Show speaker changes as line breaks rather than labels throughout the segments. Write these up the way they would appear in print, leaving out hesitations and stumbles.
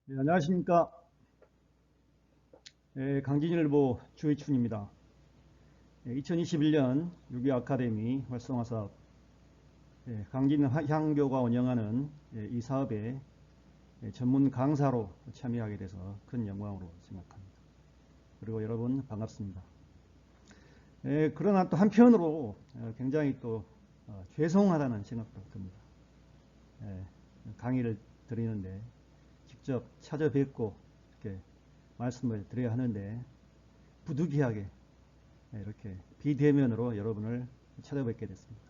네, 안녕하십니까. 강진일보 주희춘입니다. 2021년 6.25 아카데미 활성화 사업, 강진향교가 운영하는 이 사업에 전문 강사로 참여하게 돼서 큰 영광으로 생각합니다. 그리고 여러분 반갑습니다. 그러나 또 한편으로 굉장히 또 죄송하다는 생각도 듭니다. 강의를 드리는데 직접 찾아뵙고 이렇게 말씀을 드려야 하는데 부득이하게 이렇게 비대면으로 여러분을 찾아뵙게 됐습니다.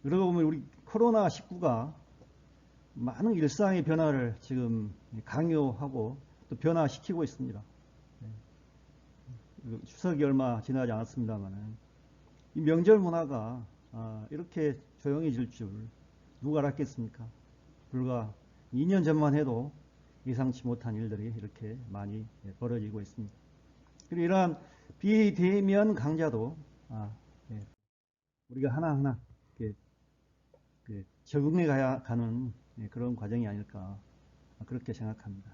그러고 보면 우리 코로나19가 많은 일상의 변화를 지금 강요하고 또 변화시키고 있습니다. 추석이 얼마 지나지 않았습니다만 이 명절 문화가 이렇게 조용해질 줄 누가 알았겠습니까? 불과 2년 전만 해도 예상치 못한 일들이 이렇게 많이 벌어지고 있습니다. 그리고 이러한 비대면 강좌도 우리가 하나하나 적응해 가는 그런 과정이 아닐까 그렇게 생각합니다.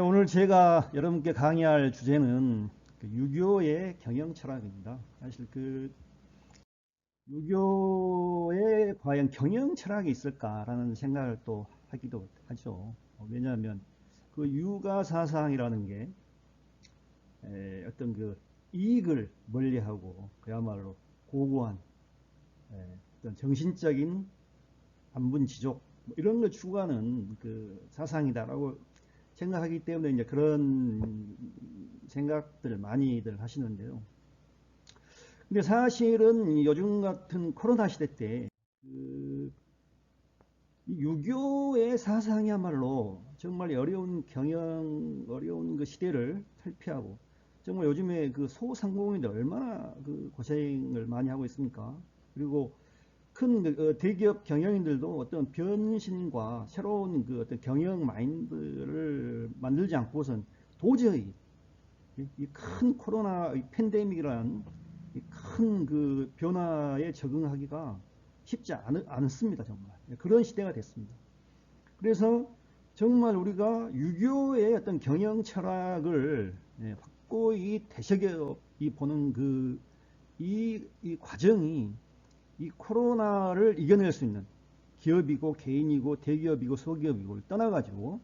오늘 제가 여러분께 강의할 주제는 유교의 경영 철학입니다. 사실 유교에 과연 경영 철학이 있을까라는 생각을 또 하기도 하죠. 왜냐하면 그 유가 사상이라는 게 어떤 이익을 멀리하고 그야말로 고고한 어떤 정신적인 반분지족 이런 걸 추구하는 그 사상이다라고 생각하기 때문에 이제 그런 생각들을 많이들 하시는데요. 근데 사실은 요즘 같은 코로나 시대 때 유교의 사상이야말로 정말 어려운 그 시대를 탈피하고 정말 요즘에 그 소상공인들 얼마나 그 고생을 많이 하고 있습니까? 그리고 큰 대기업 경영인들도 어떤 변신과 새로운 그 어떤 경영 마인드를 만들지 않고선 도저히 이 큰 코로나 팬데믹이라는 큰 그 변화에 적응하기가 쉽지 않습니다, 정말. 그런 시대가 됐습니다. 그래서 정말 우리가 유교의 어떤 경영 철학을 확고히 되새겨 보는 이 과정이 이 코로나를 이겨낼 수 있는 기업이고 개인이고 대기업이고 소기업이고 떠나가지고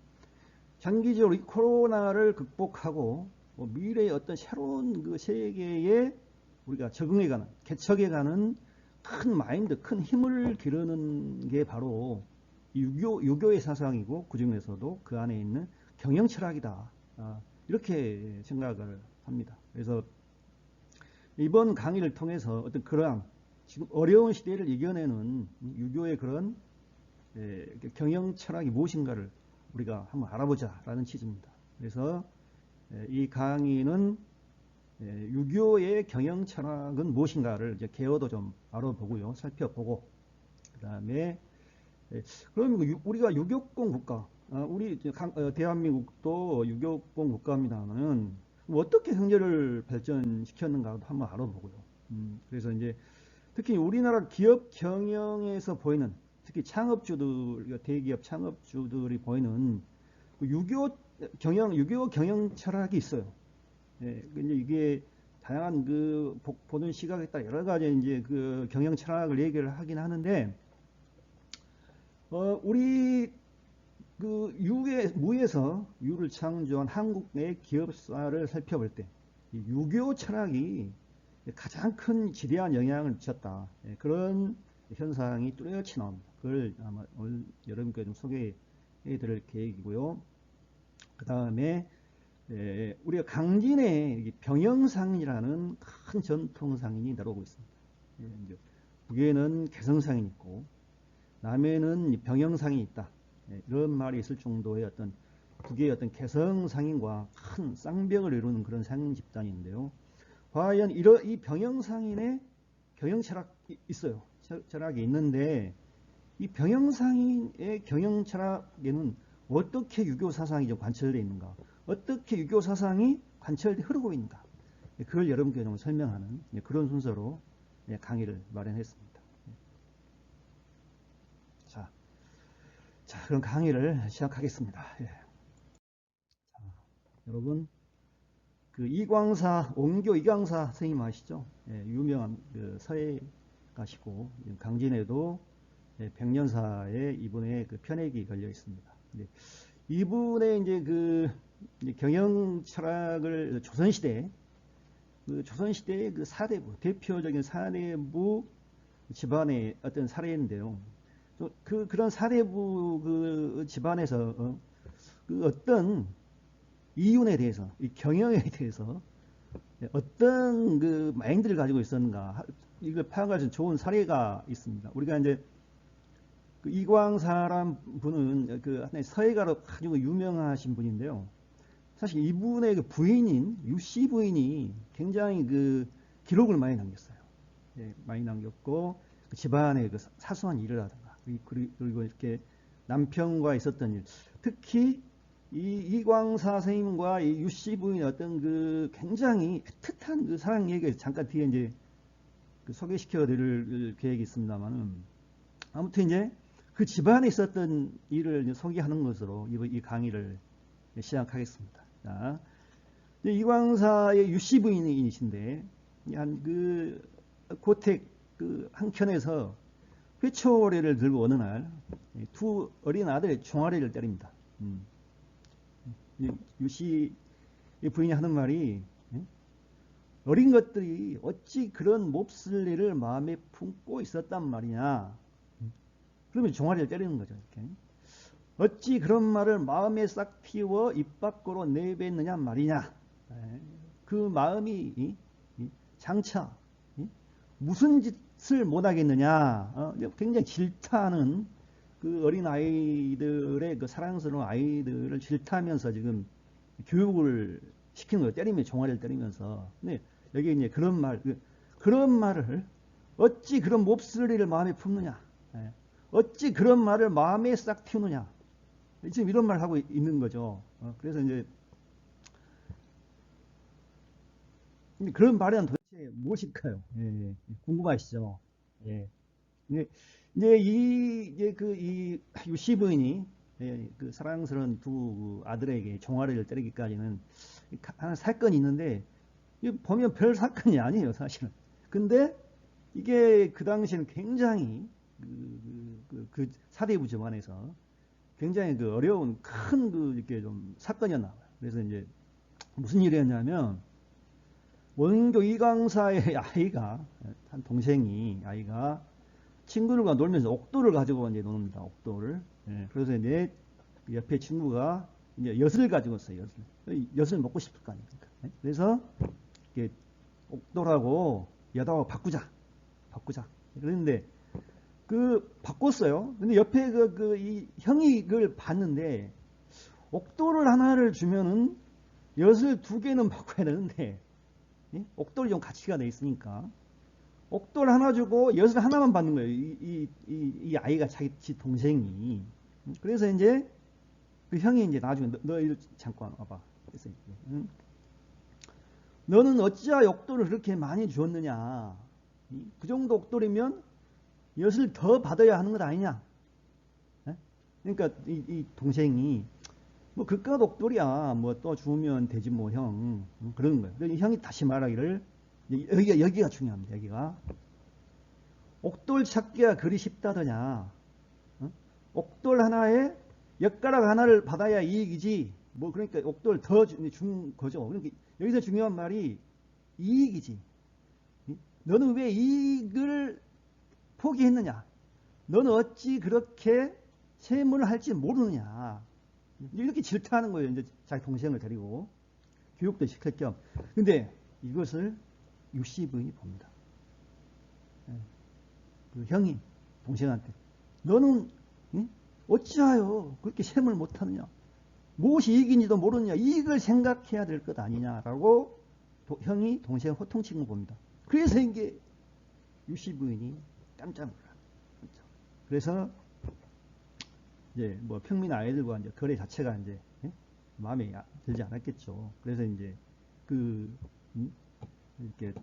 장기적으로 이 코로나를 극복하고 미래의 어떤 새로운 그 세계에 우리가 적응해가는 개척해가는 큰 마인드, 큰 힘을 기르는 게 바로 유교의 사상이고 그 중에서도 그 안에 있는 경영 철학이다. 이렇게 생각을 합니다. 그래서 이번 강의를 통해서 어떤 그러한 지금 어려운 시대를 이겨내는 유교의 그런 경영 철학이 무엇인가를 우리가 한번 알아보자라는 취지입니다. 그래서 이 강의는 유교의 경영 철학은 무엇인가를 이제 개요도 좀 알아보고요, 살펴보고 그 다음에 그럼 우리가 유교권 국가, 우리 대한민국도 유교권 국가입니다만은 어떻게 경제를 발전시켰는가 한번 알아보고요. 그래서 이제 특히 우리나라 기업 경영에서 보이는 특히 창업주들, 대기업 창업주들이 보이는 유교 경영 철학이 있어요. 근데 이게 다양한 보는 시각에 따라 여러 가지 이제 그 경영 철학을 얘기를 하긴 하는데, 우리 무에서 유를 창조한 한국의 기업사를 살펴볼 때, 유교 철학이 가장 큰 지대한 영향을 미쳤다. 그런 현상이 뚜렷이 나옵니다. 그걸 아마 오늘 여러분께 좀 소개해 드릴 계획이고요. 그 다음에 우리가 강진에 병영상이라는 큰 전통상인이 내려오고 있습니다. 북에는 개성상이 있고 남에는 병영상이 있다. 이런 말이 있을 정도의 어떤 북의 어떤 개성상인과 큰 쌍벽을 이루는 그런 상인 집단인데요. 과연 이 병영상인의 경영 철학이 있어요. 철학이 있는데 이 병영상인의 경영 철학에는 어떻게 유교 사상이 좀 관철되어 있는가, 어떻게 유교 사상이 관철돼 흐르고 있는가, 그걸 여러분께 좀 설명하는 그런 순서로 강의를 마련했습니다. 자, 그런 강의를 시작하겠습니다. 예. 자, 여러분, 그 이광사, 옹교 이광사 선생님 아시죠? 예, 유명한 그 서예가시고, 강진에도 백년사에 이분의 그 편액이 걸려 있습니다. 이분의 이제 그 경영 철학을 조선시대에 그 조선시대의 그 사대부, 대표적인 사대부 집안의 어떤 사례인데요. 그런 사대부 그 집안에서 그 어떤 이윤에 대해서, 이 경영에 대해서 어떤 그 마인드를 가지고 있었는가, 이걸 파악할 수 있는 좋은 사례가 있습니다. 우리가 이제 그 이광사란 분은 그 하나의 서예가로 아주 유명하신 분인데요. 사실 이분의 그 부인인 유씨 부인이 굉장히 그 기록을 많이 남겼어요. 예, 많이 남겼고 그 집안의 그 사소한 일을 하다가 그리고 이렇게 남편과 있었던 일, 특히 이 이광사 선생님과 이 유씨 부인의 어떤 그 굉장히 애틋한 그 사랑 얘기를 잠깐 뒤에 이제 그 소개시켜 드릴 계획이 있습니다만은, 아무튼 이제 그 집안에 있었던 일을 소개하는 것으로 이 강의를 시작하겠습니다. 자, 이광사의 유씨 부인이신데, 한 그 고택 그 한켠에서 회초리를 들고 어느 날 두 어린 아들의 종아리를 때립니다. 유씨 부인이 하는 말이, 어린 것들이 어찌 그런 몹쓸 일을 마음에 품고 있었단 말이냐. 그러면 종아리를 때리는 거죠. 이렇게. 어찌 그런 말을 마음에 싹 틔워 입 밖으로 내뱉느냐 말이냐. 그 마음이 장차 무슨 짓을 못하겠느냐. 굉장히 질타하는 그 어린 아이들의 그 사랑스러운 아이들을 질타하면서 지금 교육을 시키는 거예요. 때리면 종아리를 때리면서. 근데 여기 이제 그런 말을 어찌 그런 몹쓸 일을 마음에 품느냐. 어찌 그런 말을 마음에 싹 틔우느냐. 지금 이런 말 하고 있는 거죠. 그래서 이제 그런 말은 도대체 무엇일까요? 예, 궁금하시죠? 예. 이제 이 유씨 부인이 그 사랑스러운 두 아들에게 종아리를 때리기까지는 하나 사건이 있는데, 보면 별 사건이 아니에요, 사실은. 근데 이게 그 당시에는 굉장히 그 사대부 집안에서 굉장히 그 어려운 큰 그 이렇게 좀 사건이었나 봐요. 그래서 이제 무슨 일이었냐면, 원교 이광사의 아이가, 한 동생이 아이가 친구들과 놀면서 옥도를 가지고 이제 노는다. 옥도를. 예, 그래서 이제 옆에 친구가 이제 엿을 가지고 있어요. 엿을 먹고 싶을 거 아닙니까? 예? 그래서 이렇게 옥도라고 엿하고 바꾸자. 그랬는데 바꿨어요. 근데 옆에 이 형이 그걸 봤는데, 옥도를 하나를 주면은 엿을 두 개는 바꿔야 되는데, 예? 옥도를 좀 가치가 돼 있으니까 옥도를 하나 주고 엿을 하나만 받는 거예요. 이 아이가 지 동생이. 그래서 이제 그 형이 이제 나중에 너 이리 잠깐 와봐. 그래서 너는 어찌하여 옥도를 그렇게 많이 주었느냐. 그 정도 옥도리면 엿을 더 받아야 하는 것 아니냐. 예? 그러니까 이 동생이 뭐 그깟 옥돌이야 뭐 또 주면 되지 뭐 형, 그러는 거예요. 그러니까 형이 다시 말하기를, 여기가 중요합니다. 여기가 옥돌 찾기가 그리 쉽다더냐. 옥돌 하나에 엿가락 하나를 받아야 이익이지. 뭐 그러니까 옥돌 더 준 거죠. 그러니까 여기서 중요한 말이 이익이지. 너는 왜 이익을 포기했느냐? 너는 어찌 그렇게 세문을 할지 모르느냐? 이렇게 질타하는 거예요. 이제 자기 동생을 데리고 교육도 시킬 겸. 근데 이것을 유씨 부인이 봅니다. 그 형이 동생한테 너는 어찌하여 그렇게 셈을 못하느냐? 무엇이 이익인지도 모르느냐? 이익을 생각해야 될 것 아니냐라고 형이 동생을 호통치는 거 봅니다. 그래서 이게 유씨 부인이 깜짝 놀라. 그래서 이제 뭐 평민 아이들과 이제 거래 자체가 이제 마음에 들지 않았겠죠. 그래서 이제 이렇게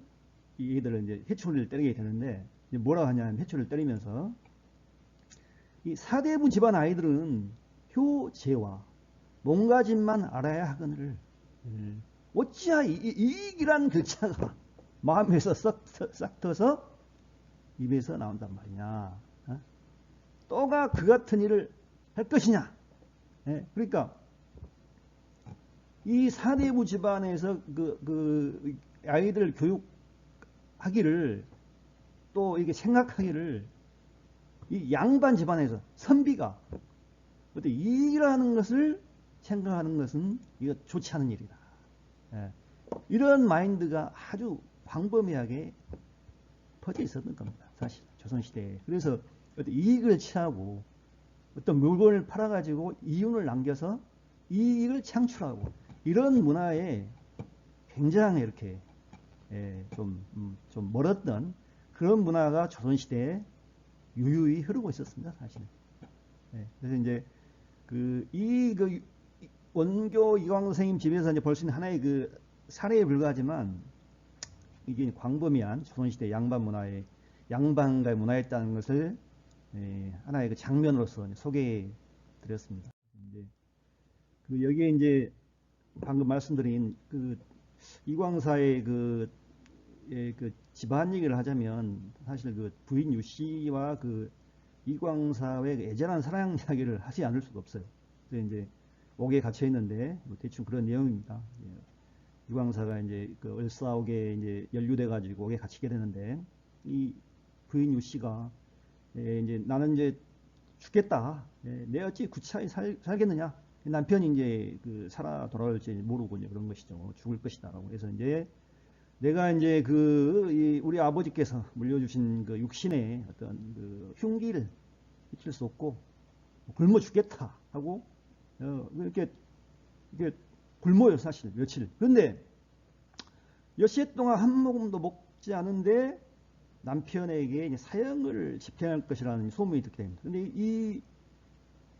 이 애들을 이제 해초리를 때리게 되는데, 뭐라고 하냐면 해초리를 때리면서 이 사대부 집안 아이들은 효제와 몸가짐만 알아야 하거늘 어찌야 이익이란 글자가 마음에서 싹 터서 입에서 나온단 말이냐. 어? 또가 그 같은 일을 할 것이냐. 예, 그러니까 이 사대부 집안에서 그 아이들 교육하기를 또 이게 생각하기를 이 양반 집안에서 선비가 어떤 이익이라는 것을 생각하는 것은 이거 좋지 않은 일이다. 예, 이런 마인드가 아주 광범위하게 퍼져 있었던 겁니다. 사실 조선시대에. 그래서 어떤 이익을 취하고 어떤 물건을 팔아가지고 이윤을 남겨서 이익을 창출하고 이런 문화에 굉장히 이렇게 좀 멀었던 그런 문화가 조선시대에 유유히 흐르고 있었습니다. 사실은. 그래서 이제 그 원교 이광 선생님 집에서 이제 볼 수 있는 하나의 그 사례에 불과하지만 이게 광범위한 조선시대 양반가의 문화였다는 것을 하나의 그 장면으로서 소개해 드렸습니다. 그 여기에 이제 방금 말씀드린 그 이광사의 그 집안 얘기를 하자면 사실 그 부인 유씨와 그 이광사의 그 애절한 사랑 이야기를 하지 않을 수가 없어요. 그래서 이제 옥에 갇혀 있는데 뭐 대충 그런 내용입니다. 이광사가 이제 그 을사옥에 이제 연루돼 가지고 옥에 갇히게 되는데 이 부인 유씨가 이제 나는 이제 죽겠다. 내 어찌 구차히 살겠느냐. 남편이 이제 그 살아 돌아올지 모르고 이제 그런 것이죠. 죽을 것이다라고. 그래서 이제 내가 이제 우리 아버지께서 물려주신 그 육신의 어떤 그 흉기를 잊힐 수 없고 굶어 죽겠다 하고 이렇게 굶어요 사실 며칠. 그런데 엿새 동안 한 모금도 먹지 않은데 남편에게 이제 사형을 집행할 것이라는 소문이 듣게 됩니다. 근데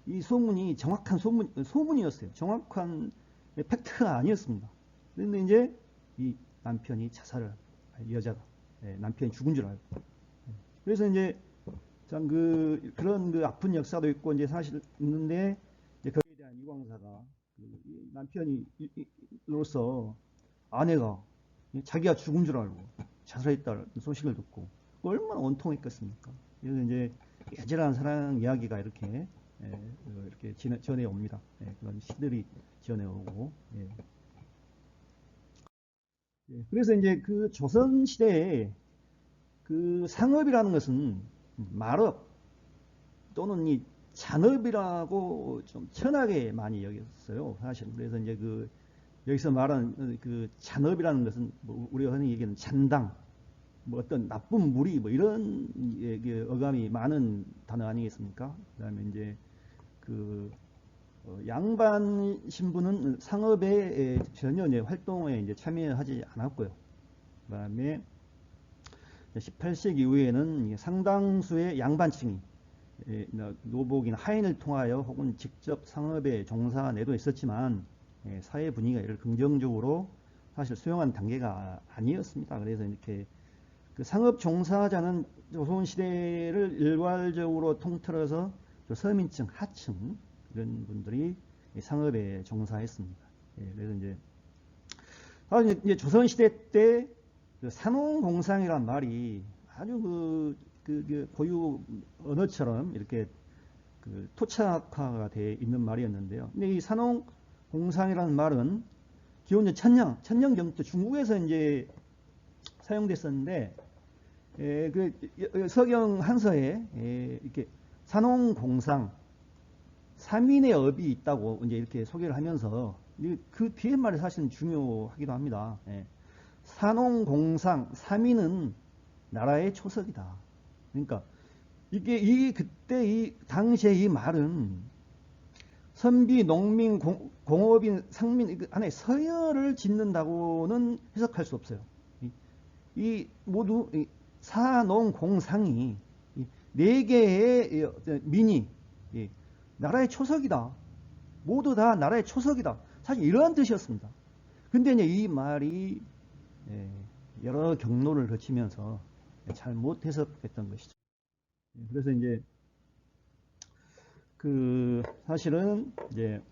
이 소문이 정확한 소문이었어요. 정확한 팩트가 아니었습니다. 그런데 이제 이 남편이 자살을, 여자가, 남편이 죽은 줄 알고. 그래서 이제 참 그런 그 아픈 역사도 있고 이제 사실 있는데 이제 거기에 대한 이광사가 남편이로서 아내가 자기가 죽은 줄 알고 자살했다는 소식을 듣고 얼마나 원통했겠습니까? 그래서 이제 애절한 사랑 이야기가 이렇게 전해 옵니다. 그런 시들이 전해 오고. 그래서 이제 그 조선 시대에 그 상업이라는 것은 말업 또는 이 잔업이라고 좀 천하게 많이 여겼어요. 사실. 그래서 이제 여기서 말하는 그 잔업이라는 것은 뭐 우리가 흔히 얘기하는 잔당, 뭐 어떤 나쁜 무리, 뭐 이런 어감이 많은 단어 아니겠습니까? 그 다음에 이제 양반 신부는 상업에 전혀 이제 활동에 이제 참여하지 않았고요. 그 다음에 18세기 이후에는 상당수의 양반층이 노복이나 하인을 통하여 혹은 직접 상업에 종사내도 있었지만 사회 분위기가 이를 긍정적으로 사실 수용한 단계가 아니었습니다. 그래서 이렇게 그 상업 종사자는 조선 시대를 일괄적으로 통틀어서 서민층, 하층 이런 분들이 상업에 종사했습니다. 그래서 이제 조선 시대 때 그 산홍공상이란 말이 아주 고유 언어처럼 이렇게 토착화가 되어 있는 말이었는데요. 근데 이 산홍공상이라는 말은 기원 천년경부터 중국에서 이제 사용됐었는데 서경 한서에 이렇게 산홍공상 3인의 업이 있다고 이제 이렇게 소개를 하면서 그 뒤에 말이 사실은 중요하기도 합니다. 산홍공상 3인은 나라의 초석이다. 그러니까 그때 이 당시에 이 말은 선비, 농민, 공업인, 상민 하나의 서열을 짓는다고는 해석할 수 없어요. 이 모두 산홍공상이 네 개의 민이 나라의 초석이다. 모두 다 나라의 초석이다. 사실 이러한 뜻이었습니다. 근데 이제 이 말이 여러 경로를 거치면서 잘못 해석했던 것이죠. 그래서 이제 사실은 이제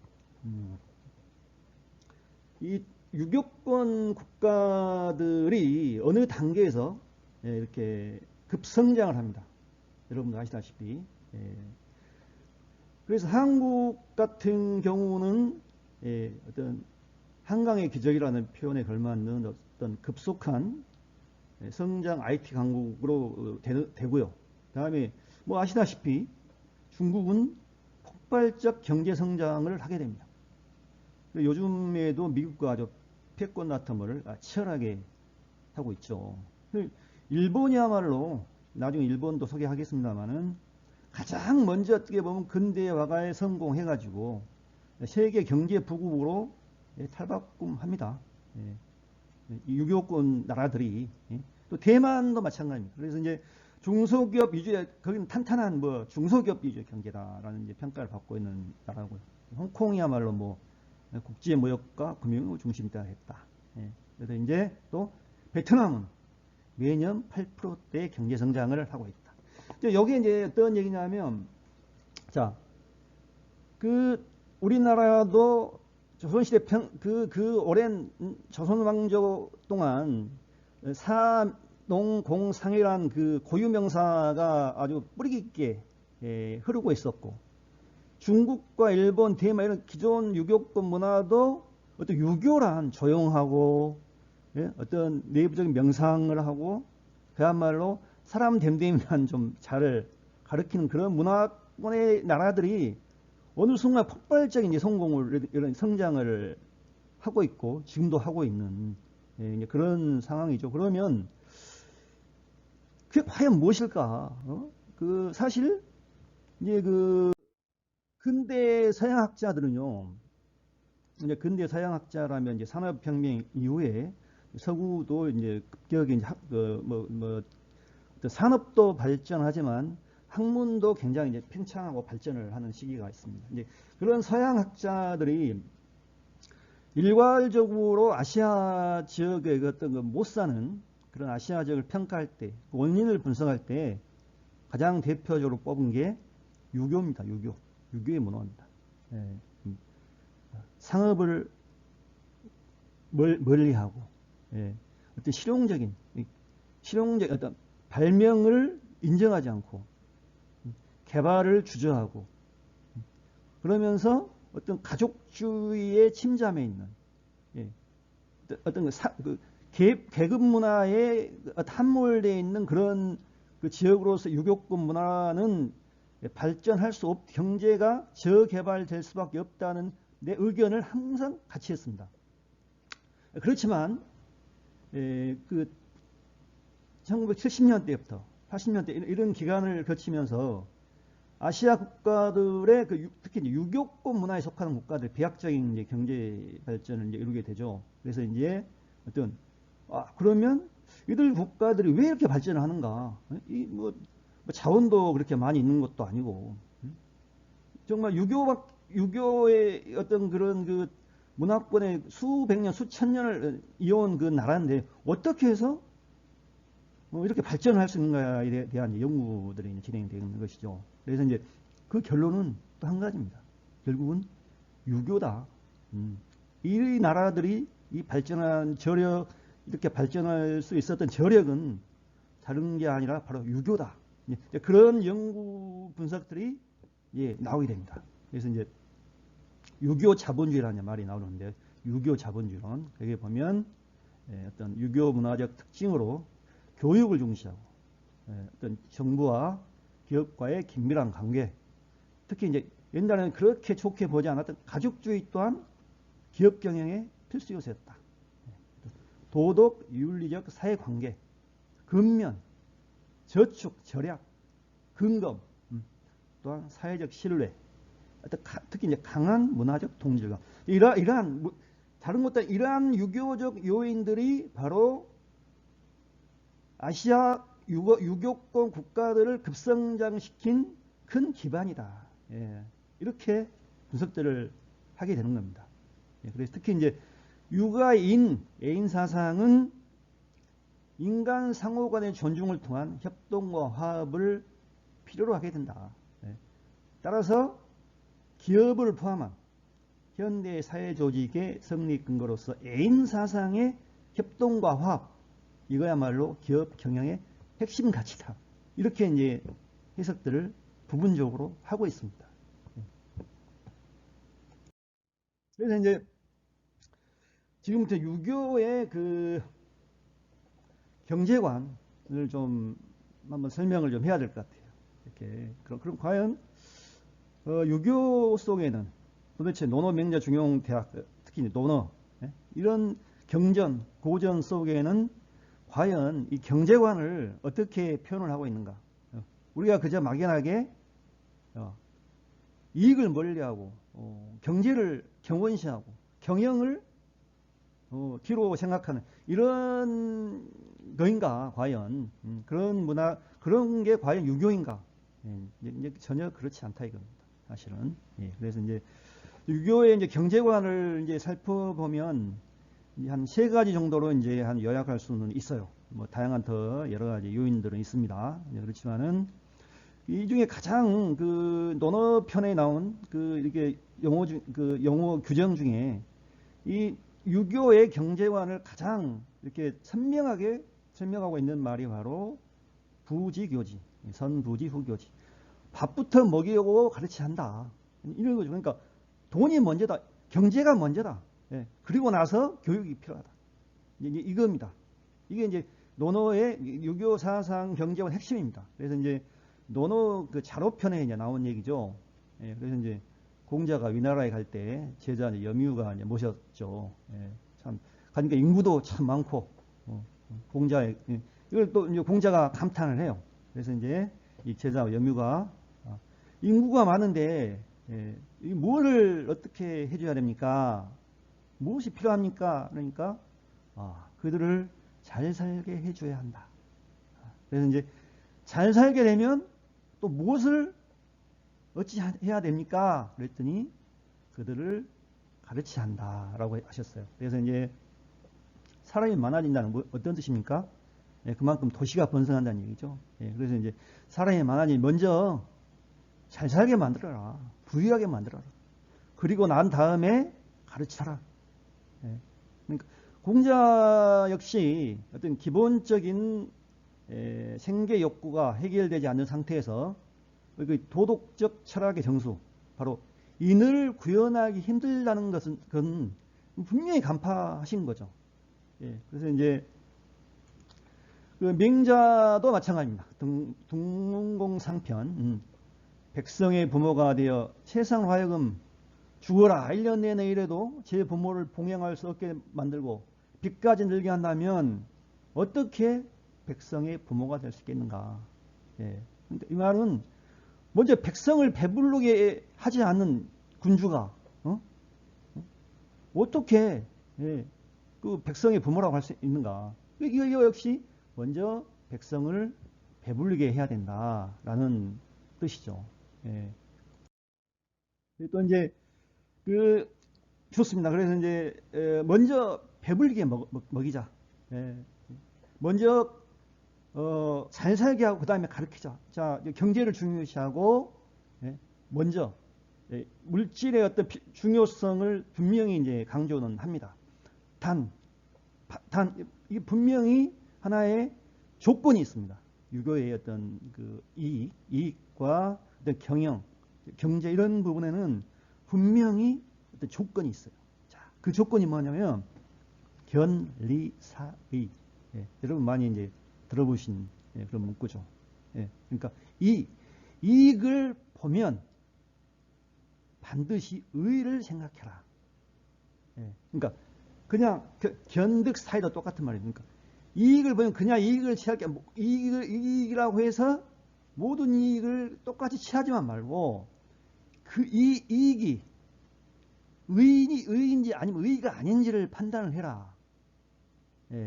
이 유교권 국가들이 어느 단계에서 이렇게 급성장을 합니다. 여러분도 아시다시피. 그래서 한국 같은 경우는 어떤 한강의 기적이라는 표현에 걸맞는 어떤 급속한 성장 IT 강국으로 되고요. 다음에 뭐 아시다시피 중국은 폭발적 경제 성장을 하게 됩니다. 요즘에도 미국과 아주 패권 다툼을 치열하게 하고 있죠. 일본이야말로 나중에 일본도 소개하겠습니다만은 가장 먼저 어떻게 보면 근대화가에 성공해가지고 세계 경제 부국으로 탈바꿈합니다. 유교권 나라들이 또 대만도 마찬가지입니다. 그래서 이제 중소기업 위주의 거기는 탄탄한 뭐 중소기업 위주의 경제다라는 이제 평가를 받고 있는 나라고요. 홍콩이야말로 뭐 국제 무역과 금융 중심이다 했다. 그래서 이제 또 베트남은 매년 8%대 경제 성장을 하고 있다. 여기에 이제 어떤 얘기냐면, 자, 우리나라도 조선시대 오랜 조선 왕조 동안 사농공상이란 고유명사가 아주 뿌리 깊게 흐르고 있었고, 중국과 일본, 대만 이런 기존 유교권 문화도 어떤 유교란 조용하고 어떤 내부적인 명상을 하고 그야말로 사람 됨됨이만 좀 잘 가르치는 그런 문화권의 나라들이 어느 순간 폭발적인 성공을 이런 성장을 하고 있고 지금도 하고 있는 그런 상황이죠. 그러면 그게 과연 무엇일까? 사실 이제 근대 서양학자들은요. 이제 근대 서양학자라면 이제 산업혁명 이후에 서구도 이제 급격히 이제 산업도 발전하지만 학문도 굉장히 이제 팽창하고 발전을 하는 시기가 있습니다. 이제 그런 서양학자들이 일괄적으로 아시아 지역의 어떤 못 사는 그런 아시아 지역을 평가할 때 원인을 분석할 때 가장 대표적으로 뽑은 게 유교입니다. 유교의 문화입니다. 상업을 멀리하고 어떤 실용적인 어떤 발명을 인정하지 않고 개발을 주저하고 그러면서 어떤 가족주의의 침잠에 있는 어떤 계급 문화에 함몰되어 있는 그런 지역으로서 유교권 문화는 발전할 수 경제가 저개발될 수밖에 없다는 내 의견을 항상 같이 했습니다. 그렇지만 1970년대부터 80년대 이런 기간을 거치면서 아시아 국가들의 특히 이제 유교권 문화에 속하는 국가들 비약적인 이제 경제 발전을 이제 이루게 되죠. 그래서 이제 그러면 이들 국가들이 왜 이렇게 발전을 하는가? 뭐 자원도 그렇게 많이 있는 것도 아니고 정말 유교의 어떤 그런 문화권의 수백 년, 수천 년을 이어온 나라인데 어떻게 해서 이렇게 발전할 수 있는가에 대한 연구들이 진행되는 것이죠. 그래서 이제 그 결론은 또 한 가지입니다. 결국은 유교다. 이 나라들이 이 발전한 이렇게 발전할 수 있었던 저력은 다른 게 아니라 바로 유교다. 그런 연구 분석들이 나오게 됩니다. 그래서 이제 유교 자본주의라는 말이 나오는데 유교 자본주의론 여기 보면 어떤 유교 문화적 특징으로 교육을 중시하고 어떤 정부와 기업과의 긴밀한 관계, 특히 이제 옛날에는 그렇게 좋게 보지 않았던 가족주의 또한 기업 경영의 필수 요소였다. 도덕, 윤리적 사회관계, 근면, 저축, 절약, 근검, 또한 사회적 신뢰, 특히 이제 강한 문화적 동질감. 이러한 다른 것도 이러한 유교적 요인들이 바로 아시아 유교권 국가들을 급성장시킨 큰 기반이다. 이렇게 분석들을 하게 되는 겁니다. 그래서 특히 이제 육아인 애인 사상은 인간 상호 간의 존중을 통한 협동과 화합을 필요로 하게 된다. 따라서 기업을 포함한 현대 사회 조직의 성립 근거로서 애인 사상의 협동과 화합, 이거야말로 기업 경영의 핵심 가치다. 이렇게 이제 해석들을 부분적으로 하고 있습니다. 그래서 이제 지금부터 유교의 그 경제관을 좀 한번 설명을 좀 해야 될 것 같아요. 이렇게 그럼 과연 유교 속에는 도대체 논어 명자 중용 대학, 특히 논어 이런 경전 고전 속에는 과연 이 경제관을 어떻게 표현을 하고 있는가? 우리가 그저 막연하게 이익을 멀리하고 경제를 경원시하고 경영을 기로 생각하는 이런 거인가 과연 그런 문화 그런 게 과연 유교인가? 이제 전혀 그렇지 않다 이겁니다. 사실은. 그래서 이제 유교의 이제 경제관을 이제 살펴보면 한 세 가지 정도로 이제 한 요약할 수는 있어요. 뭐 다양한 더 여러 가지 요인들은 있습니다. 그렇지만은 이 중에 가장 그 논어 편에 나온 그 이렇게 용어 규정 중에 이 유교의 경제관을 가장 이렇게 선명하게 설명하고 있는 말이 바로 부지교지, 선부지 후교지. 밥부터 먹이고 가르쳐야 한다. 이런 거죠. 그러니까 돈이 먼저다. 경제가 먼저다. 그리고 나서 교육이 필요하다. 이겁니다. 이게 이제 논어의 유교 사상 경제관 핵심입니다. 그래서 이제 논어 그 자로편에 이제 나온 얘기죠. 그래서 이제 공자가 위나라에 갈 때 제자 염유가 이제 모셨죠. 참 가니까 인구도 참 많고 공자의 이걸 또 이제 공자가 감탄을 해요. 그래서 이제 이 제자 염유가 인구가 많은데 뭐를 어떻게 해줘야 됩니까? 무엇이 필요합니까? 그러니까 그들을 잘 살게 해줘야 한다. 그래서 이제 잘 살게 되면 또 무엇을 어찌 해야 됩니까? 그랬더니 그들을 가르쳐야 한다라고 하셨어요. 그래서 이제 사람이 많아진다는 어떤 뜻입니까? 그만큼 도시가 번성한다는 얘기죠. 그래서 이제 사람이 많아지면 먼저 잘 살게 만들어라. 부유하게 만들어라. 그리고 난 다음에 가르쳐라. 그러니까 공자 역시 어떤 기본적인 생계 욕구가 해결되지 않는 상태에서 도덕적 철학의 정수, 바로 인을 구현하기 힘들다는 것은 그건 분명히 간파하신 거죠. 그래서 이제 그 맹자도 마찬가지입니다. 둥공상편 백성의 부모가 되어 세상 하여금 죽어라 1년 내내 이래도 제 부모를 봉양할 수 없게 만들고 빚까지 늘게 한다면 어떻게 백성의 부모가 될 수 있겠는가. 이 말은 먼저 백성을 배부르게 하지 않는 군주가 어떻게 그 백성의 부모라고 할 수 있는가. 이거 역시 먼저 백성을 배부르게 해야 된다라는 뜻이죠. 또 이제 좋습니다. 그래서 이제 먼저 배불리게 먹이자. 먼저 잘 살게 하고 그 다음에 가르치자. 자, 경제를 중요시하고 먼저 물질의 어떤 중요성을 분명히 이제 강조는 합니다. 단 이게 분명히 하나의 조건이 있습니다. 유교의 어떤 그 이익과 어떤 경제 이런 부분에는 분명히 어떤 조건이 있어요. 자, 그 조건이 뭐냐면 견리사의. 여러분 많이 이제 들어보신 그런 문구죠. 그러니까 이익을 보면 반드시 의를 생각해라. 그러니까 그냥 견득사이도 똑같은 말이에요. 그러니까 이익을 보면 그냥 이익을 취할 게 이익이라고 해서 모든 이익을 똑같이 취하지만 말고 그 이익이 의인지 아니면 의의가 아닌지를 판단을 해라.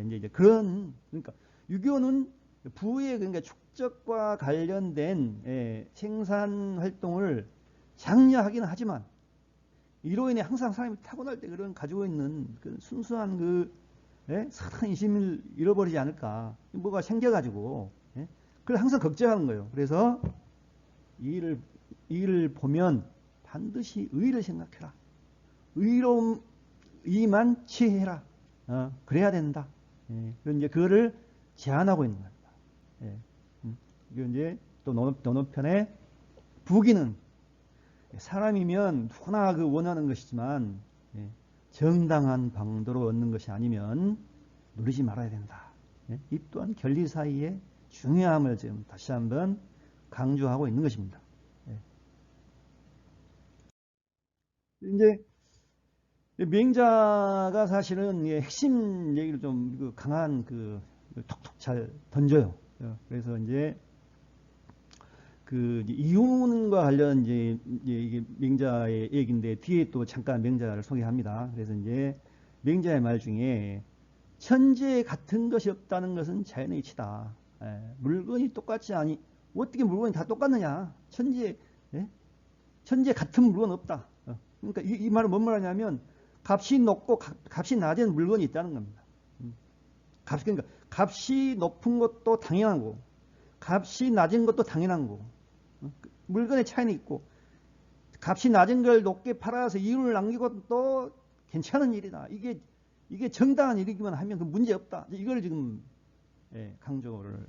이제 그런 그러니까 유교는 부의 그러니까 축적과 관련된 생산 활동을 장려하기는 하지만 이로 인해 항상 사람이 타고날 때 그런 가지고 있는 그 순수한 선한 인심을 잃어버리지 않을까. 뭐가 생겨가지고 그걸 항상 걱정하는 거예요. 그래서 이 일을 보면 반드시 의를 생각해라. 의만 취해라. 그래야 된다. 그런 이제 그거를 제안하고 있는 겁니다. 이게 이제 또 논어편의 부기는 사람이면 누구나 그 원하는 것이지만 정당한 방도로 얻는 것이 아니면 누리지 말아야 된다. 이 또한 결리 사이의 중요함을 지금 다시 한번 강조하고 있는 것입니다. 이제 맹자가 사실은 핵심 얘기를 좀 강한 톡톡 잘 던져요. 그래서 이제 이혼과 관련 이제 이게 맹자의 얘기인데 뒤에 또 잠깐 맹자를 소개합니다. 그래서 이제 맹자의 말 중에 천재 같은 것이 없다는 것은 자연의 이치다. 물건이 똑같지 않니 어떻게 물건이 다 똑같느냐? 천재 같은 물건 없다. 그러니까 이 말은 뭔 말하냐면 값이 높고 값이 낮은 물건이 있다는 겁니다. 그러니까 값이 높은 것도 당연하고 값이 낮은 것도 당연한 거고 물건의 차이는 있고 값이 낮은 걸 높게 팔아서 이윤을 남기고 또 괜찮은 일이다. 이게 정당한 일이기만 하면 그 문제 없다. 이걸 지금 강조를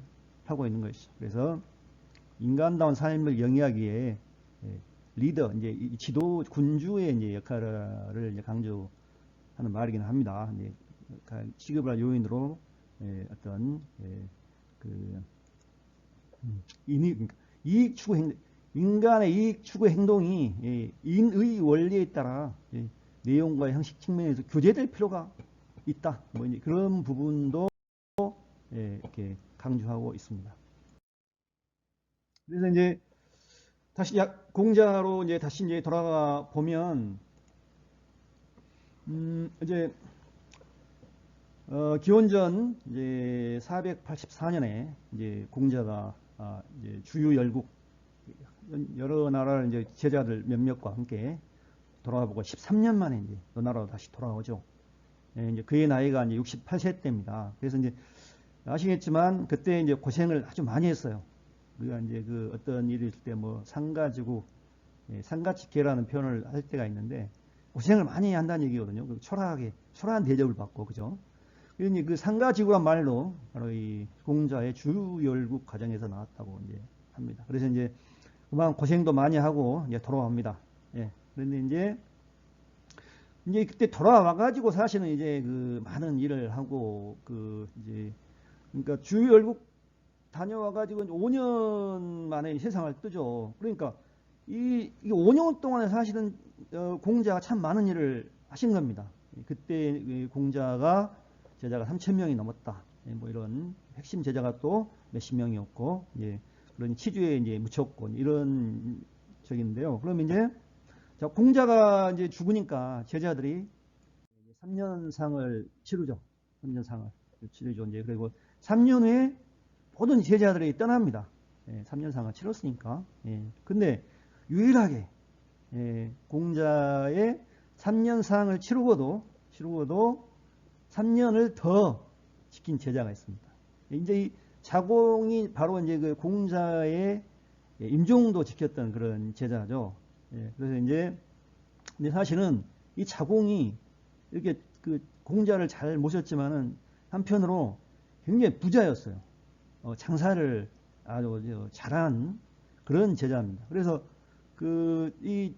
하고 있는 것이죠. 그래서 인간다운 삶을 영위하기에 리더, 이제 지도 군주의 이제 역할을 이제 강조하는 말이긴 합니다. 이제 취급할 요인으로 어떤 이익 추구 행동, 인간의 이익 추구 행동이 인의 원리에 따라 내용과 형식 측면에서 교제될 필요가 있다. 뭐 이제 그런 부분도 이렇게 강조하고 있습니다. 그래서 이제 다시 공자로 이제 다시 이제 돌아가 보면 이제 기원전 이제 484년에 이제 공자가 이제 주유 열국 여러 나라를 이제 제자들 몇몇과 함께 돌아보고 13년 만에 이제 너나라로 다시 돌아오죠. 이제 그의 나이가 이제 68세 때입니다. 그래서 이제 아시겠지만 그때 이제 고생을 아주 많이 했어요. 우리가 이제 그 어떤 일이 있을 때 뭐 상가지고 상가집계라는 표현을 할 때가 있는데 고생을 많이 한다는 얘기거든요. 초라한 대접을 받고 그죠. 그러니 그 상가지구란 말로 바로 이 공자의 주열국 과정에서 나왔다고 이제 합니다. 그래서 이제 그만 고생도 많이 하고 이제 돌아옵니다. 그런데 이제 그때 돌아와가지고 사실은 이제 그 많은 일을 하고 이제 그러니까 주열국 다녀와가지고 5년 만에 세상을 뜨죠. 그러니까 이 5년 동안에 사실은 공자가 참 많은 일을 하신 겁니다. 그때 공자가 제자가 3,000명이 넘었다. 뭐 이런 핵심 제자가 또 몇십 명이었고, 그런 치주에 이제 묻혔고 이런 적인데요. 그러면 이제 공자가 이제 죽으니까 제자들이 3년상을 치르죠. 3년상을 치르죠. 이제 그리고 3년 후에 모든 제자들이 떠납니다. 3년상을 치렀으니까. 근데 유일하게 공자의 3년상을 치르고도 3년을 더 지킨 제자가 있습니다. 이제 이 자공이 바로 이제 그 공자의 임종도 지켰던 그런 제자죠. 그래서 이제 근데 사실은 이 자공이 이렇게 그 공자를 잘 모셨지만은 한편으로 굉장히 부자였어요. 장사를 아주 잘한 그런 제자입니다. 그래서 이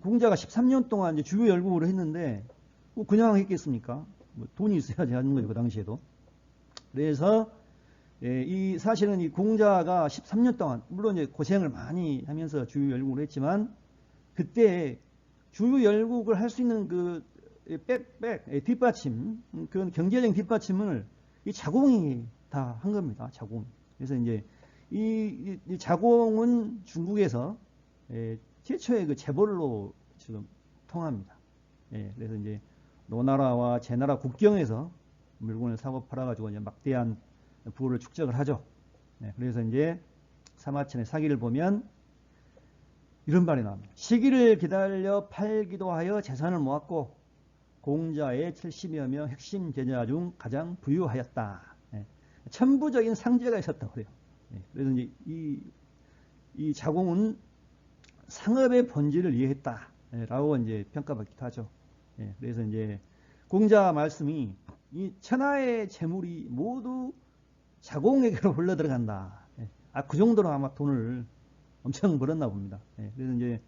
공자가 13년 동안 이제 주요 열국을 했는데 뭐 그냥 했겠습니까? 뭐 돈이 있어야지 하는 거죠, 그 당시에도. 그래서 사실은 이 공자가 13년 동안 물론 이제 고생을 많이 하면서 주요 열국을 했지만 그때 주요 열국을 할 수 있는 뒷받침, 그런 경제적인 뒷받침을 이 자공이 다 한 겁니다. 자공. 그래서 이제 이 자공은 중국에서 최초의 그 재벌로 지금 통합니다. 그래서 이제 노나라와 제나라 국경에서 물건을 사고 팔아가지고 이제 막대한 부를 축적을 하죠. 그래서 이제 사마천의 사기를 보면 이런 말이 나옵니다. 시기를 기다려 팔기도 하여 재산을 모았고 공자의 70여 명 핵심 제자 중 가장 부유하였다. 천부적인 상제가 있었다고 그래요. 그래서 이제 이 자공은 상업의 본질을 이해했다라고 이제 평가받기도 하죠. 예, 그래서 이제 공자 말씀이 이 천하의 재물이 모두 자공에게로 흘러 들어간다. 예, 그 정도로 아마 돈을 엄청 벌었나 봅니다. 예, 그래서 이제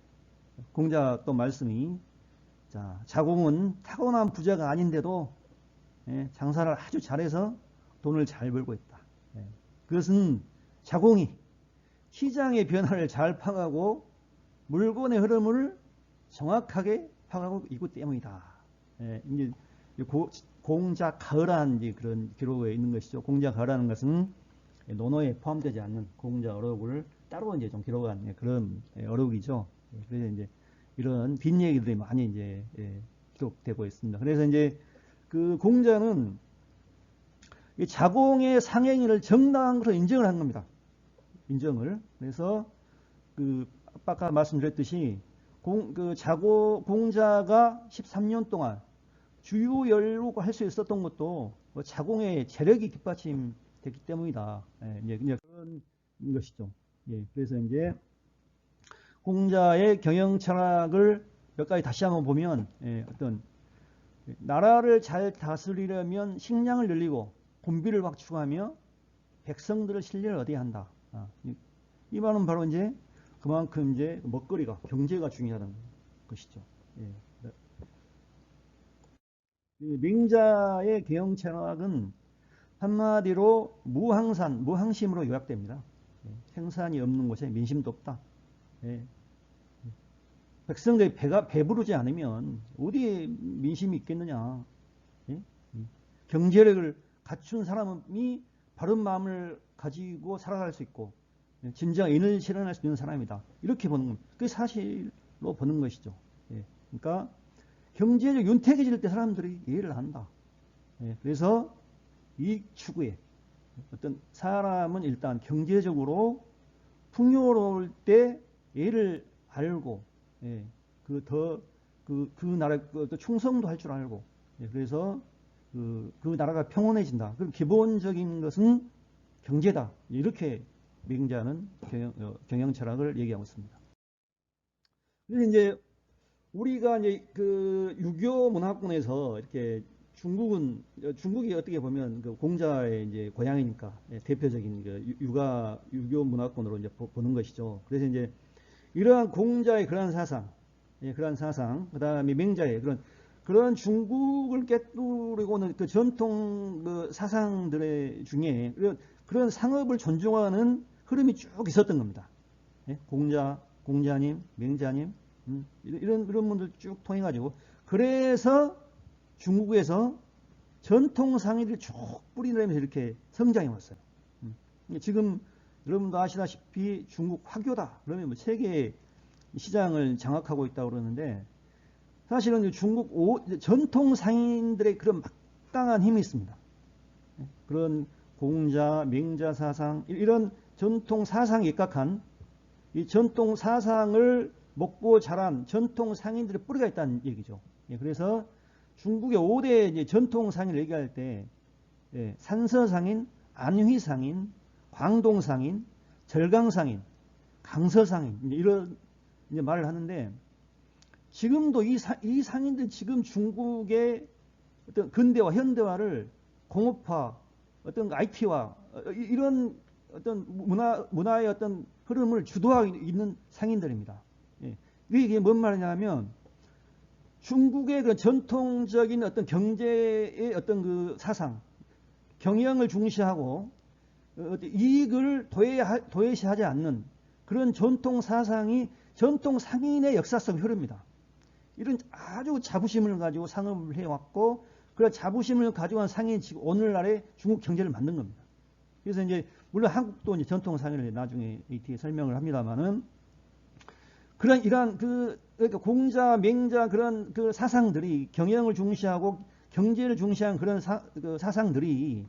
공자 또 말씀이 자, 자공은 타고난 부자가 아닌데도 예, 장사를 아주 잘해서 돈을 잘 벌고 있다. 예, 그것은 자공이 시장의 변화를 잘 파악하고 물건의 흐름을 정확하게 파악하고 있기 때문이다. 예, 이제 공자 가을한 그런 기록에 있는 것이죠. 공자 가을하는 것은 논어에 포함되지 않는 공자 어록을 따로 이제 좀 기록한 그런 어록이죠. 그래서 이제 이런 뒷얘기들이 많이 이제 기록되고 있습니다. 그래서 이제 그 공자는 이 자공의 상행위를 정당한 것으로 인정을 한 겁니다. 인정을. 그래서 그 아까 말씀드렸듯이 공자가 13년 동안 주유열고 할 수 있었던 것도 자공의 재력이 뒷받침됐기 때문이다. 예, 이제 그런 것이죠. 예, 그래서 이제 공자의 경영 철학을 몇 가지 다시 한번 보면 어떤 나라를 잘 다스리려면 식량을 늘리고 군비를 확충하며 백성들의 신뢰를 얻어야 한다. 이 말은 바로 이제 그만큼 이제 먹거리가 경제가 중요하다는 것이죠. 예. 맹자의 경영 철학은 한마디로 무항심으로 요약됩니다. 생산이 없는 곳에 민심도 없다. 백성들이 배부르지 않으면 어디에 민심이 있겠느냐. 경제력을 갖춘 사람이 바른 마음을 가지고 살아갈 수 있고 진정 인을 실현할 수 있는 사람이다. 이렇게 보는 겁니다. 그게 사실로 보는 것이죠. 그러니까 경제적 윤택해질 때 사람들이 이해를 한다. 그래서 이 추구에 어떤 사람은 일단 경제적으로 풍요로울 때 얘를 알고 그 나라 충성도 할 줄 알고 그래서 그 나라가 평온해진다. 그럼 기본적인 것은 경제다. 이렇게 맹자는 경영 철학을 얘기하고 있습니다. 그래서 이제 우리가 이제 그 유교 문화권에서 이렇게 중국이 어떻게 보면 그 공자의 이제 고향이니까 대표적인 그 유교 문화권으로 이제 보는 것이죠. 그래서 이제 이러한 공자의 그러한 사상, 그 다음에 맹자의 그런 중국을 깨뜨리고는 그 전통 그 사상들의 중에 그런 상업을 존중하는 흐름이 쭉 있었던 겁니다. 공자님, 맹자님, 이런 분들 쭉 통해가지고 그래서 중국에서 전통 상인들이 쭉 뿌리내리면서 이렇게 성장해 왔어요. 지금 여러분도 아시다시피 중국 화교다 그러면 뭐 세계 시장을 장악하고 있다고 그러는데 사실은 중국 전통 상인들의 그런 막강한 힘이 있습니다. 그런 공자, 맹자 사상 이런 전통 사상에 입각한 이 전통 사상을 먹고 자란 전통 상인들의 뿌리가 있다는 얘기죠. 그래서 중국의 5대 전통 상인을 얘기할 때 산서상인, 안휘상인, 광동상인, 절강상인, 강서상인 이런 말을 하는데 지금도 이 상인들 지금 중국의 어떤 근대화, 현대화를 공업화, 어떤 IT화 이런 어떤 문화의 어떤 흐름을 주도하고 있는 상인들입니다. 이게 뭔 말이냐면 중국의 그 전통적인 어떤 경제의 어떤 그 사상, 경영을 중시하고 이익을 도외시하지 않는 그런 전통 사상이 전통 상인의 역사성 흐릅니다. 이런 아주 자부심을 가지고 상업을 해왔고 그런 자부심을 가지고 한 상인이 지금 오늘날의 중국 경제를 만든 겁니다. 그래서 이제 물론 한국도 이제 전통 상인을 나중에 뒤에 설명을 합니다만은 이러한 그러니까 공자, 맹자 그런 그 사상들이 경영을 중시하고 경제를 중시한 그런 사상들이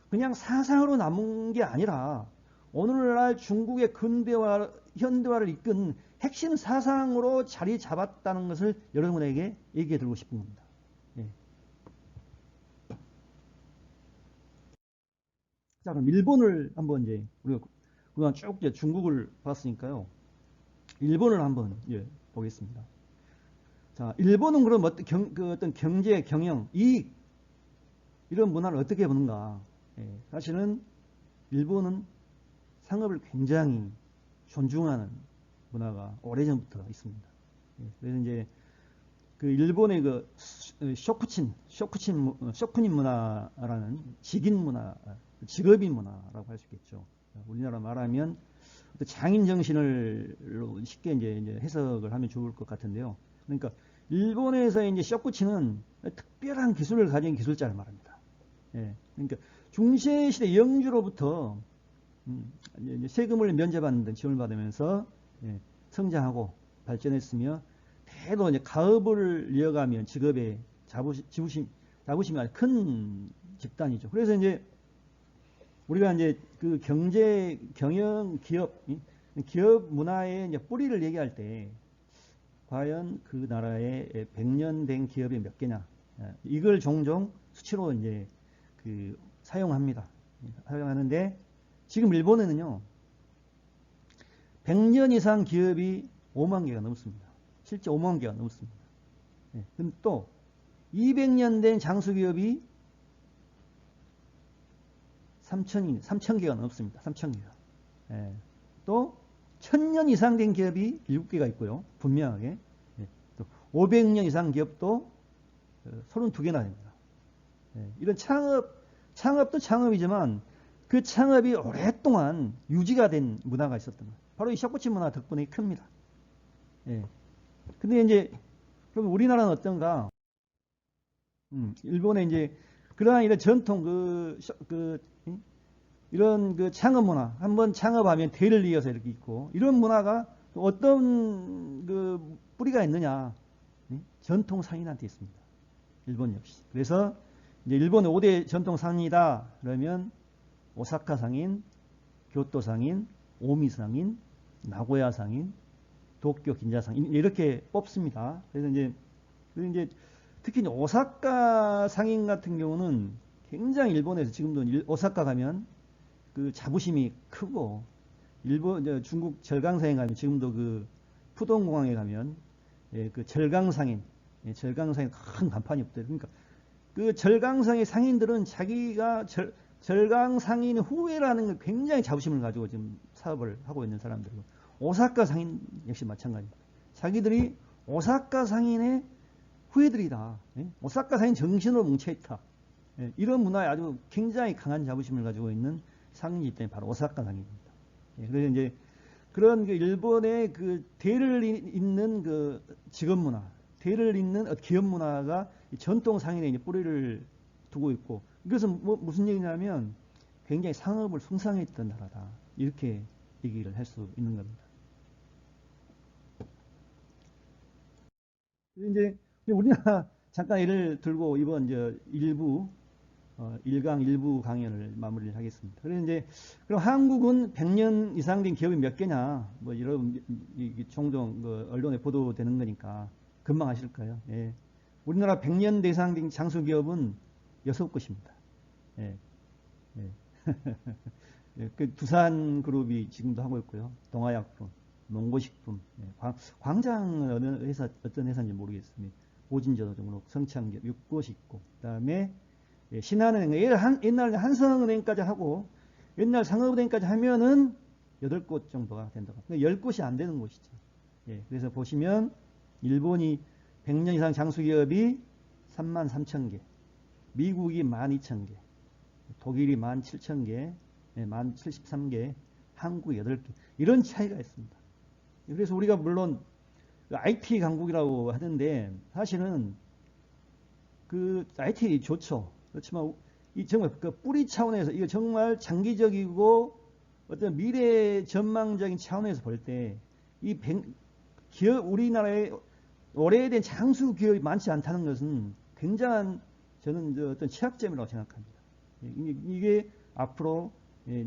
그냥 사상으로 남은 게 아니라 오늘날 중국의 근대화, 현대화를 이끈 핵심 사상으로 자리 잡았다는 것을 여러분에게 얘기해 드리고 싶은 겁니다. 자, 그럼 일본을 한번 이제 우리가 그동안 쭉 중국을 봤으니까요. 일본을 한번 보겠습니다. 자, 일본은 그럼 어떤 경제, 경영, 이익 이런 문화를 어떻게 보는가? 사실은 일본은 상업을 굉장히 존중하는 문화가 오래전부터 있습니다. 그래서 이제 그 일본의 그 쇼쿠닌 문화라는 직인 문화, 직업인 문화라고 할 수 있겠죠. 우리나라 말하면 장인 정신을 쉽게 이제 해석을 하면 좋을 것 같은데요. 그러니까 일본에서 이제 쇼쿠치는 특별한 기술을 가진 기술자를 말합니다. 그러니까 중세 시대 영주로부터 세금을 면제받는 등 지원을 받으면서 성장하고 발전했으며 대도 이제 가업을 이어가면 직업의 자부심이 아주 큰 집단이죠. 그래서 이제 우리가 이제 그 경제, 경영, 기업 문화의 이제 뿌리를 얘기할 때 과연 그 나라에 100년 된 기업이 몇 개냐 이걸 종종 수치로 이제 그 사용합니다. 사용하는데 지금 일본에는요 100년 이상 기업이 5만 개가 넘습니다. 실제 5만 개가 넘습니다. 근데 또 200년 된 장수기업이 3천 개가 넘습니다. 3천 개가. 또 1000년 이상 된 기업이 7개가 있고요. 분명하게. 또 500년 이상 기업도 32개나 됩니다. 이런 창업도 창업이지만 그 창업이 오랫동안 유지가 된 문화가 있었던 거예요. 바로 이 쇼코치 문화 덕분에 큽니다. 근데 이제 그럼 우리나라는 어떤가? 일본의 이제 그러한 이런 전통 이런 그 창업 문화 한번 창업하면 대를 이어서 이렇게 있고 이런 문화가 어떤 그 뿌리가 있느냐? 전통 상인한테 있습니다. 일본 역시. 그래서 이제 일본의 5대 전통 상인이다 그러면 오사카 상인, 교토 상인, 오미 상인, 나고야 상인, 도쿄 긴자 상인 이렇게 뽑습니다. 그래서 이제 특히 이제 오사카 상인 같은 경우는 굉장히 일본에서 지금도 오사카 가면 그 자부심이 크고 중국 절강상에 가면 지금도 그 푸동공항에 가면 그 절강상인 절강상인 큰 간판이 없대요. 그러니까 그 절강상의 상인들은 자기가 절강상인 후예라는 걸 굉장히 자부심을 가지고 지금 사업을 하고 있는 사람들이고 오사카 상인 역시 마찬가지입니다. 자기들이 오사카 상인의 후예들이다. 오사카 상인 정신으로 뭉쳐있다. 이런 문화에 아주 굉장히 강한 자부심을 가지고 있는 상인이기 때문에 바로 오사카 상인입니다. 그래서 이제 그런 그 일본의 그 대를 잇는 그 직업 문화, 대를 잇는 기업 문화가 전통 상인의 이제 뿌리를 두고 있고, 이것은 무슨 얘기냐면 굉장히 상업을 숭상했던 나라다. 이렇게 얘기를 할 수 있는 겁니다. 이제 우리나라 잠깐 예를 들고 이번 일부 1강 일부 강연을 마무리를 하겠습니다. 그래서 이제 그럼 한국은 100년 이상 된 기업이 몇 개냐? 뭐 여러분 종종 그 언론에 보도되는 거니까 금방 아실까요? 우리나라 100년 이상 된 장수 기업은 6곳입니다. 예. 예. 그 두산 그룹이 지금도 하고 있고요. 동아약품, 농고식품, 광장은 어떤 회사인지 모르겠습니다. 오진저동록, 성창기업 6곳이 있고, 그 다음에 신한은행, 옛날 한성은행까지 하고, 옛날 상업은행까지 하면은 8곳 정도가 된다고. 10곳이 안 되는 곳이죠. 그래서 보시면, 일본이 100년 이상 장수기업이 33,000개, 미국이 12,000개, 독일이 17,000개, 1073개, 한국 8개. 이런 차이가 있습니다. 그래서 우리가 물론 IT 강국이라고 하는데 사실은 그 IT 좋죠. 그렇지만 이 정말 그 뿌리 차원에서 이거 정말 장기적이고 어떤 미래 전망적인 차원에서 볼 때 이 기업 우리나라의 오래된 장수 기업이 많지 않다는 것은 굉장한 저는 어떤 취약점이라고 생각합니다. 이게 앞으로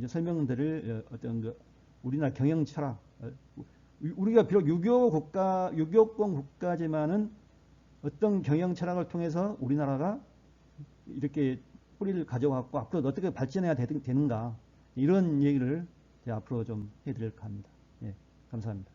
설명드릴 어떤 그 우리나라 경영 철학 우리가 비록 유교권 국가지만은 어떤 경영 철학을 통해서 우리나라가 이렇게 뿌리를 가져왔고 앞으로 어떻게 발전해야 되는가 이런 얘기를 앞으로 좀 해드릴까 합니다. 감사합니다.